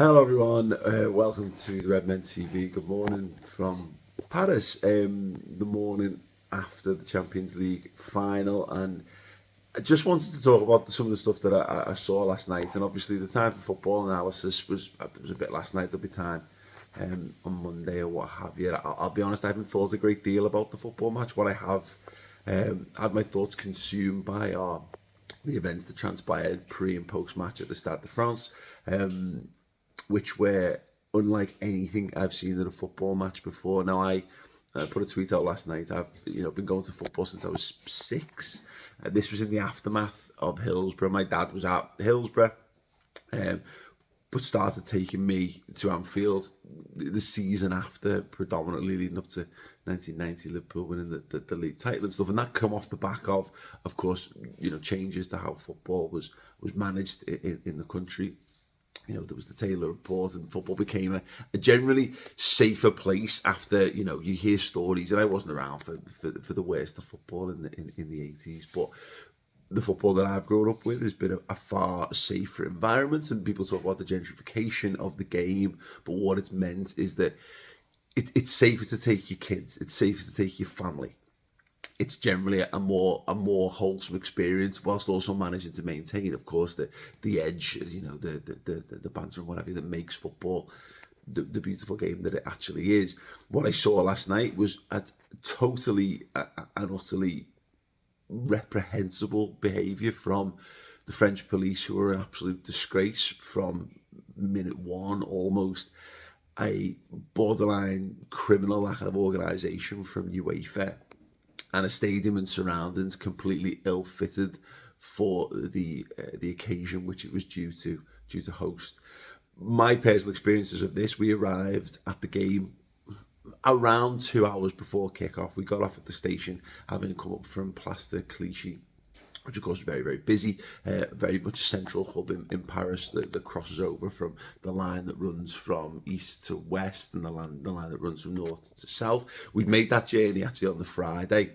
Hello everyone, welcome to the Red Men TV. Good morning from Paris. The morning after the Champions League final, and I just wanted to talk about some of the stuff that I saw last night. And obviously, the time for football analysis was a bit last night. There'll be time on Monday or what have you. I'll be honest, I haven't thought a great deal about the football match. What I have had my thoughts consumed by are the events that transpired pre and post match at the Stade De France. Which were unlike anything I've seen in a football match before. Now, I put a tweet out last night. I've been going to football since I was 6. This was in the aftermath of Hillsborough. My dad was at Hillsborough, but started taking me to Anfield the season after, predominantly leading up to 1990, Liverpool winning the league title and stuff. And that come off the back of course, changes to how football was managed in the country. There was the Taylor report, and football became a generally safer place after, you hear stories, and I wasn't around for the worst of football in the 80s, but the football that I've grown up with has been a far safer environment, and people talk about the gentrification of the game, but what it's meant is that it's safer to take your kids, it's safer to take your family. It's generally a more wholesome experience, whilst also managing to maintain, of course, the edge, the banter and whatever that makes football the beautiful game that it actually is. What I saw last night was a totally and utterly reprehensible behaviour from the French police, who are an absolute disgrace from minute one almost. A borderline criminal lack of organisation from Uefa, and a stadium and surroundings completely ill-fitted for the occasion which it was due to host. My personal experiences of this: we arrived at the game around 2 hours before kick-off. We got off at the station, having come up from Place de Clichy, which of course is very, very busy, very much a central hub in Paris that crosses over from the line that runs from east to west and the line that runs from north to south. We'd made that journey actually on the Friday,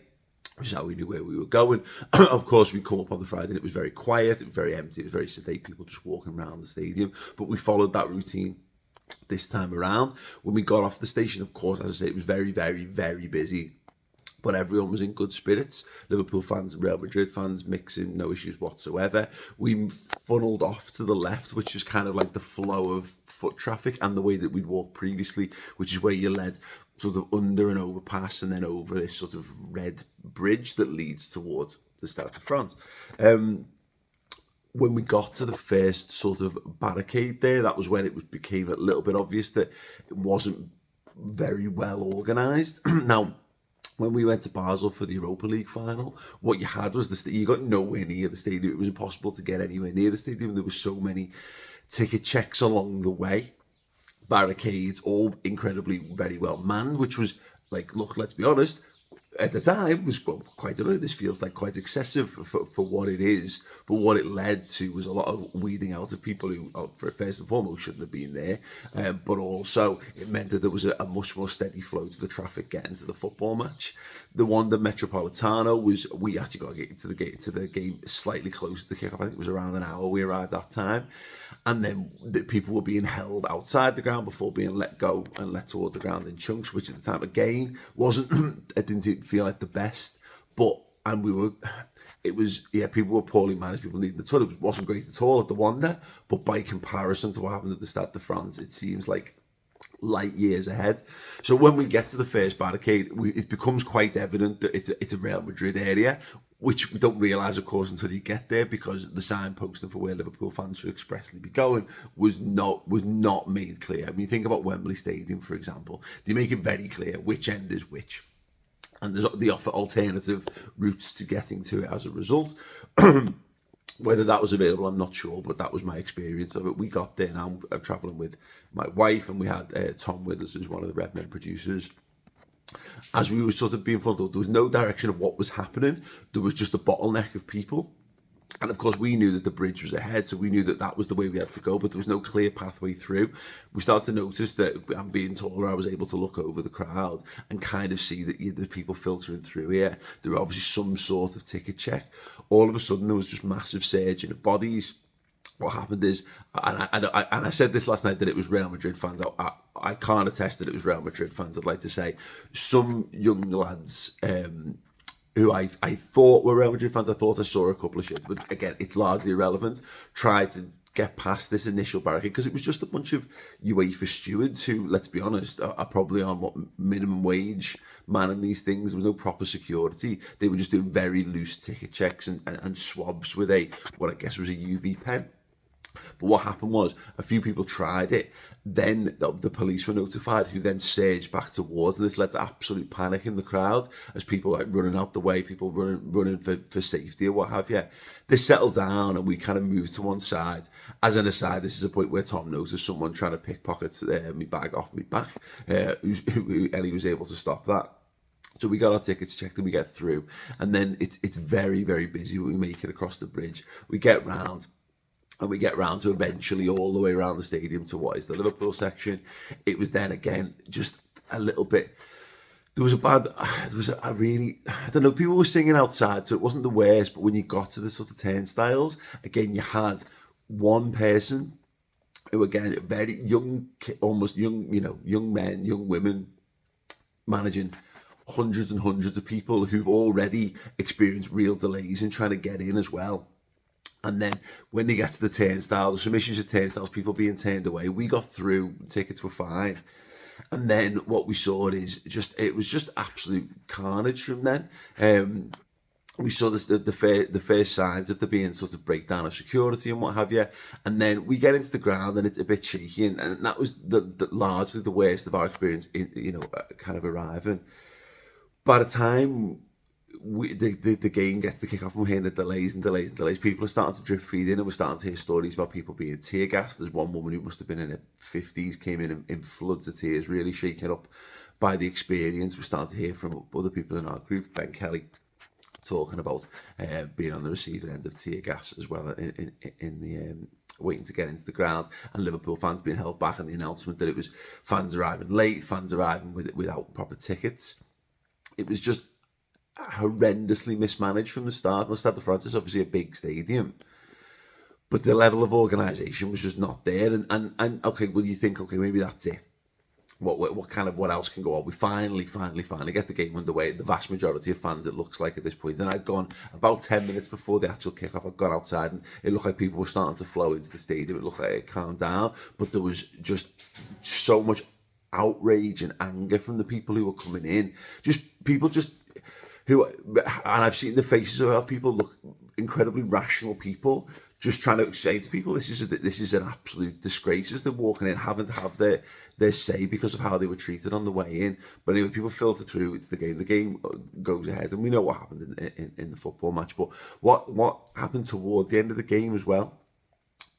which is how we knew where we were going. Of course, we come up on the Friday and it was very quiet, it was very empty, it was very sedate, people just walking around the stadium. But we followed that routine this time around. When we got off the station, of course, as I say, it was very, very, very busy, but everyone was in good spirits. Liverpool fans and Real Madrid fans mixing, no issues whatsoever. We funneled off to the left, which was kind of like the flow of foot traffic and the way that we'd walked previously, which is where you led sort of under an overpass and then over this sort of red bridge that leads towards the Stade de France. When we got to the first sort of barricade there, that was when it became a little bit obvious that it wasn't very well organised. Now, when we went to Basel for the Europa League final, what you had was you got nowhere near the stadium. It was impossible to get anywhere near the stadium. There were so many ticket checks along the way, barricades, all incredibly very well manned, which was like, look, let's be honest, at the time was quite annoying. This feels like quite excessive for what it is, but what it led to was a lot of weeding out of people who, first and foremost, shouldn't have been there, but also it meant that there was a much more steady flow to the traffic getting to the football match. The one, the Metropolitano, was, we actually got to get to the game slightly closer to kickoff. I think it was around an hour we arrived that time, and then the people were being held outside the ground before being let go and let toward the ground in chunks, which at the time again wasn't it didn't feel like the best, but people were poorly managed, people needing the toilet. It wasn't great at all at the Wanda, but by comparison to what happened at the Stade de France, it seems like light years ahead. So when we get to the first barricade, it becomes quite evident that it's a Real Madrid area, which we don't realise, of course, until you get there, because the signposting for where Liverpool fans should expressly be going was not made clear. I mean, think about Wembley Stadium, for example. They make it very clear which end is which, and they offer alternative routes to getting to it as a result. Whether that was available, I'm not sure, but that was my experience of it. We got there, now I'm travelling with my wife, and we had Tom with us, who's one of the Red Men producers. As we were sort of being funneled, there was no direction of what was happening. There was just a bottleneck of people. And of course, we knew that the bridge was ahead, so we knew that that was the way we had to go, but there was no clear pathway through. We started to notice that, I'm being taller, I was able to look over the crowd and kind of see that the people filtering through here, there were obviously some sort of ticket check. All of a sudden, there was just massive surging of bodies. what happened is, and I said this last night, that it was Real Madrid fans. I can't attest that it was Real Madrid fans. I'd like to say some young lads who I thought were Real Madrid fans. I thought I saw a couple of shits, but again, it's largely irrelevant. Tried to get past this initial barricade because it was just a bunch of UEFA stewards who, let's be honest, are probably on what, minimum wage, manning these things. There was no proper security. They were just doing very loose ticket checks and swabs with what I guess was a UV pen. But what happened was a few people tried it. Then the police were notified, who then surged back towards, and this led to absolute panic in the crowd as people like running out the way, people running for safety or what have you. They settled down and we kind of moved to one side. As an aside, this is a point where Tom noticed someone trying to pickpocket my bag off me back, and he was able to stop that. So we got our tickets checked and we get through, and then it's very, very busy when we make it across the bridge. We get round. And we get round to eventually all the way around the stadium to what is the Liverpool section. It was then again just a little bit. There was a really, I don't know, people were singing outside, so it wasn't the worst. But when you got to the sort of turnstiles, again, you had one person who, again, very young, almost young, young men, young women, managing hundreds and hundreds of people who've already experienced real delays in trying to get in as well. And then when they get to the turnstile, there's some issues with turnstiles, people being turned away. We got through, tickets were fine. And then what we saw is it was just absolute carnage from then. We saw the first signs of there being sort of breakdown of security and what have you. And then we get into the ground and it's a bit shaky. And that was largely the worst of our experience, kind of arriving. By the time the game gets the kick off, and we're hearing the delays and delays and delays. People are starting to drift feed in, and we're starting to hear stories about people being tear gassed. There's one woman who must have been in her 50s, came in floods of tears, really shaken up by the experience. We're starting to hear from other people in our group, Ben Kelly, talking about being on the receiving end of tear gas as well in the waiting to get into the ground, and Liverpool fans being held back, and the announcement that it was fans arriving late, fans arriving without proper tickets. It was just horrendously mismanaged from the start. The Stade De France is obviously a big stadium, but the level of organisation was just not there. And okay, well, you think, okay, maybe that's it. What else can go on? We finally get the game underway. The vast majority of fans, it looks like at this point, and I'd gone about 10 minutes before the actual kickoff. I'd gone outside, and it looked like people were starting to flow into the stadium. It looked like it calmed down, but there was just so much outrage and anger from the people who were coming in. People who, and I've seen the faces of people, look incredibly rational people, just trying to say to people, this is an absolute disgrace as they're walking in, having to have their say because of how they were treated on the way in. But anyway, people filter through. It's the game. The game goes ahead, and we know what happened in the football match. But what happened toward the end of the game as well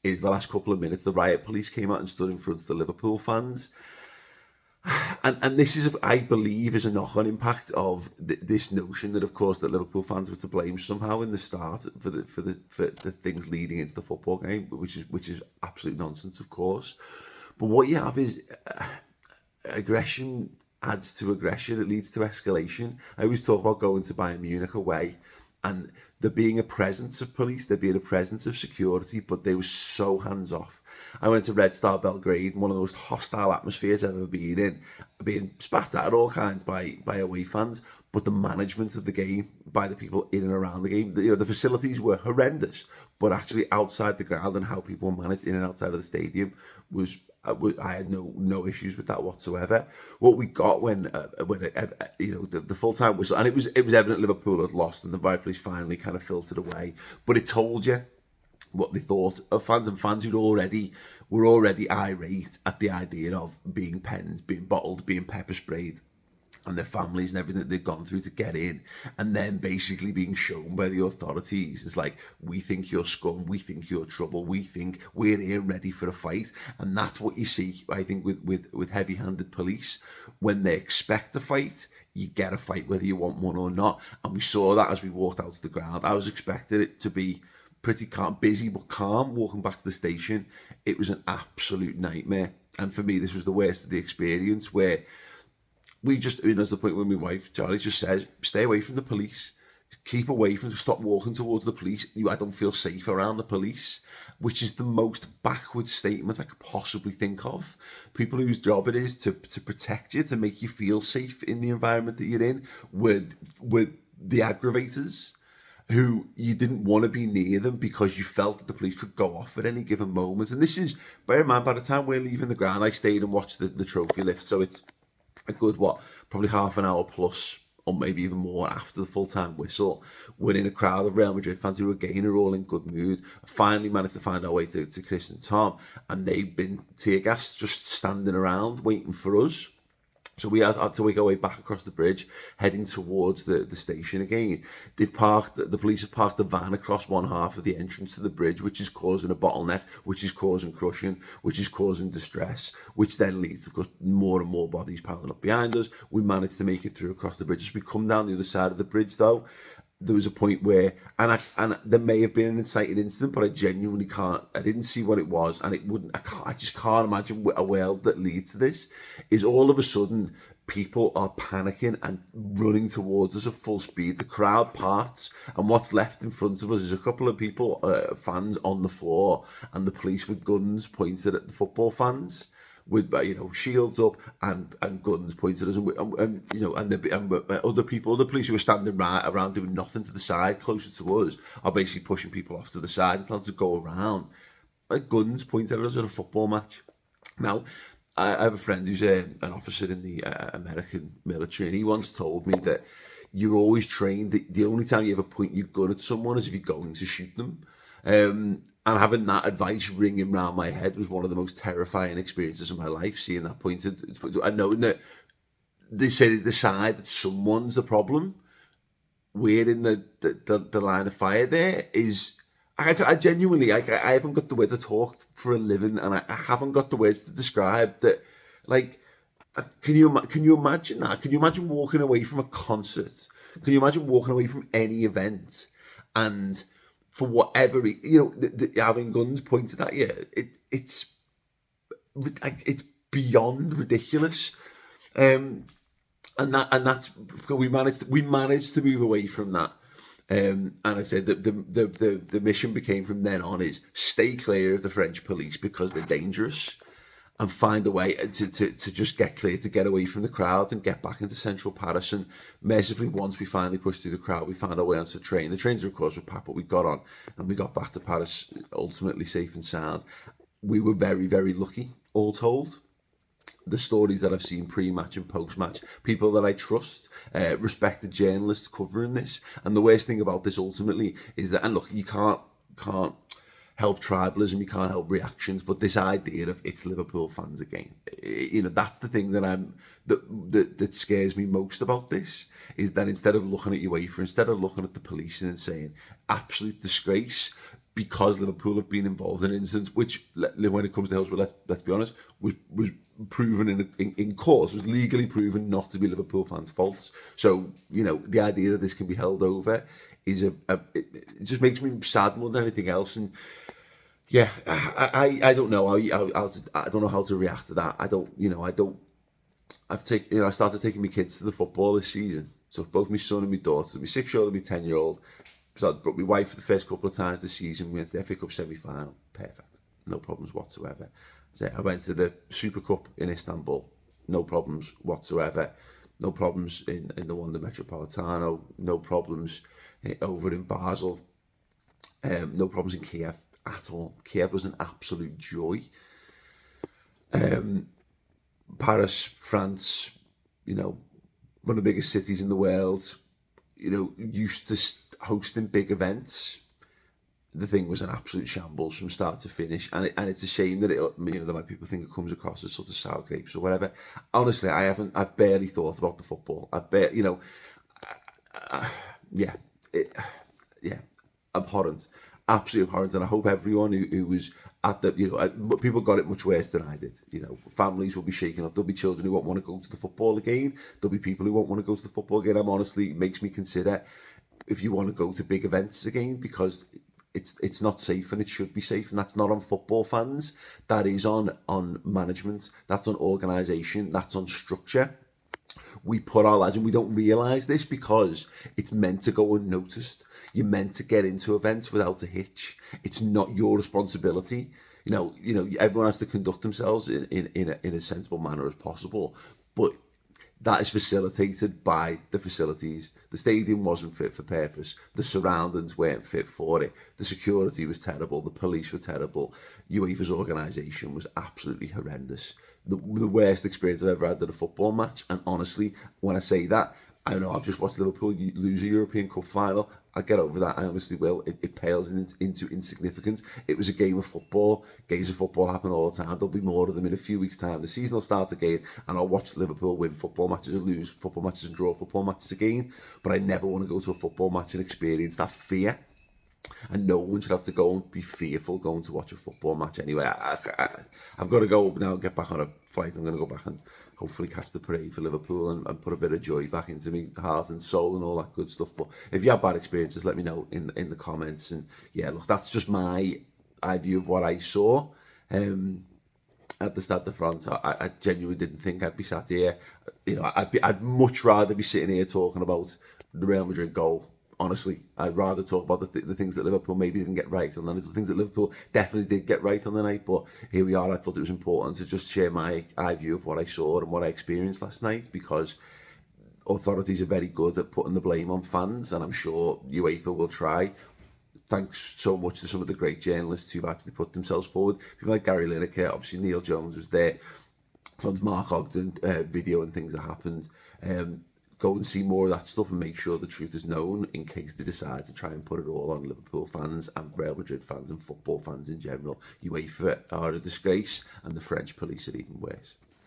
is the last couple of minutes, the riot police came out and stood in front of the Liverpool fans. And this is, I believe, is a knock-on impact of this notion that, of course, that Liverpool fans were to blame somehow in the start for the things leading into the football game, which is absolute nonsense, of course. But what you have is aggression adds to aggression. It leads to escalation. I always talk about going to Bayern Munich away, and there being a presence of police, there being a presence of security, but they were so hands-off. I went to Red Star Belgrade, one of the most hostile atmospheres I've ever been in, being spat at all kinds by away fans, but the management of the game by the people in and around the game, the facilities were horrendous, but actually outside the ground and how people were managed in and outside of the stadium was, I had no issues with that whatsoever. What we got when the full time whistle, and it was evident Liverpool had lost, and the riot police finally kind of filtered away, but it told you what they thought of fans, and fans were already irate at the idea of being penned, being bottled, being pepper sprayed, and their families and everything that they've gone through to get in, and then basically being shown by the authorities. It's like, we think you're scum, we think you're trouble, we think we're here ready for a fight. And that's what you see, I think, with heavy-handed police. When they expect a fight, you get a fight whether you want one or not. And we saw that as we walked out to the ground. I was expecting it to be pretty calm, busy but calm, walking back to the station. It was an absolute nightmare. And for me, this was the worst of the experience, where we just, there's the point when my wife, Charlie, just says, stay away from the police. keep away from, stop walking towards the police. I don't feel safe around the police, which is the most backward statement I could possibly think of. People whose job it is to protect you, to make you feel safe in the environment that you're in, with the aggravators, who you didn't want to be near them because you felt that the police could go off at any given moment. And this is, bear in mind, by the time we're leaving the ground, I stayed and watched the trophy lift, so it's a good, probably half an hour plus, or maybe even more, after the full-time whistle. We're in a crowd of Real Madrid fans who, again, are all in good mood. Finally managed to find our way to Chris and Tom, and they've been tear gassed, just standing around waiting for us. So we had to make our way back across the bridge, heading towards the station again. The police have parked the van across one half of the entrance to the bridge, which is causing a bottleneck, which is causing crushing, which is causing distress, which then leads, of course, more and more bodies piling up behind us. We managed to make it through across the bridge. As we come down the other side of the bridge, though, there was a point where, and there may have been an inciting incident, but I genuinely can't. I didn't see what it was, and it wouldn't. I just can't imagine a world that leads to this. Is all of a sudden people are panicking and running towards us at full speed. The crowd parts, and what's left in front of us is a couple of people, fans on the floor, and the police with guns pointed at the football fans, with shields up and guns pointed at us, and other people, other police who were standing right around doing nothing to the side closer to us, are basically pushing people off to the side and telling them to go around. Like, guns pointed at us at a football match. Now, I have a friend who's an officer in the American military, and he once told me that you're always trained that the only time you ever point your gun at someone is if you're going to shoot them. And having that advice ringing round my head was one of the most terrifying experiences of my life, seeing that pointed, and knowing that they say they decide that someone's the problem, we're in the line of fire. There is, I genuinely, I haven't got the words to talk for a living, and I haven't got the words to describe that. Like, can you imagine that? Can you imagine walking away from a concert? Can you imagine walking away from any event, and for whatever, having guns pointed at you? It's beyond ridiculous. And that's, we managed to move away from that. And I said that the mission became from then on is stay clear of the French police because they're dangerous, and find a way to just get clear, to get away from the crowd and get back into central Paris. And mercifully, once we finally pushed through the crowd, we found our way onto the train. The trains, of course, were packed, but we got on and we got back to Paris ultimately safe and sound. We were very, very lucky, all told. The stories that I've seen pre-match and post-match, people that I trust, respected journalists covering this. And the worst thing about this ultimately is that, and look, you can't help tribalism, you can't help reactions, but this idea of it's Liverpool fans again, that's the thing that scares me most about this, is that instead of looking at UEFA, instead of looking at the police and saying absolute disgrace, because Liverpool have been involved in incidents which, when it comes to Hillsborough, let's be honest, was proven in court, was legally proven not to be Liverpool fans' faults. So, the idea that this can be held over is it just makes me sad more than anything else. And yeah, I don't know. I don't know how to react to that. I started taking my kids to the football this season. So both my son and my daughter, my 6-year-old and my 10-year-old. So I brought my wife for the first couple of times this season. We went to the FA Cup semi-final. Perfect. No problems whatsoever. So I went to the Super Cup in Istanbul. No problems whatsoever. No problems in the Wanda Metropolitano. No problems over in Basel. No problems in Kiev at all. Kiev was an absolute joy. Paris, France, one of the biggest cities in the world, used to hosting big events. The thing was an absolute shambles from start to finish, and it's a shame that there might people think it comes across as sort of sour grapes or whatever. Honestly, I've barely thought about the football. Abhorrent, absolutely abhorrent. And I hope everyone who was at the, people got it much worse than I did. Families will be shaken up. There'll be children who won't want to go to the football again. There'll be people who won't want to go to the football again. It makes me consider if you want to go to big events again, because it's not safe, and it should be safe, and that's not on football fans. That is on management. That's on organisation. That's on structure. we put our lads in. We don't realise this because it's meant to go unnoticed. You're meant to get into events without a hitch. It's not your responsibility. Everyone has to conduct themselves in a sensible manner as possible. But that is facilitated by the facilities. The stadium wasn't fit for purpose. The surroundings weren't fit for it. The security was terrible. The police were terrible. UEFA's organisation was absolutely horrendous. The worst experience I've ever had at a football match. And honestly, when I say that, I know I've just watched Liverpool lose a European Cup final. I'll get over that. I honestly will. It pales into insignificance. It was a game of football. Games of football happen all the time. There'll be more of them in a few weeks' time. The season will start again, and I'll watch Liverpool win football matches and lose football matches and draw football matches again. But I never want to go to a football match and experience that fear. And no one should have to go and be fearful going to watch a football match anyway. I've got to go now, get back on a flight. I'm going to go back and hopefully catch the parade for Liverpool and put a bit of joy back into me heart and soul and all that good stuff. But if you have bad experiences, let me know in the comments. And yeah, look, that's just my view of what I saw at the Stade De France. I genuinely didn't think I'd be sat here. I'd much rather be sitting here talking about the Real Madrid goal. Honestly, I'd rather talk about the things that Liverpool maybe didn't get right on the night, the things that Liverpool definitely did get right on the night. But here we are. I thought it was important to just share my view of what I saw and what I experienced last night, because authorities are very good at putting the blame on fans, and I'm sure UEFA will try. Thanks so much to some of the great journalists who've actually put themselves forward. People like Gary Lineker, obviously Neil Jones was there, from Mark Ogden video and things that happened. Go and see more of that stuff and make sure the truth is known, in case they decide to try and put it all on Liverpool fans and Real Madrid fans and football fans in general. UEFA are a disgrace, and the French police are even worse.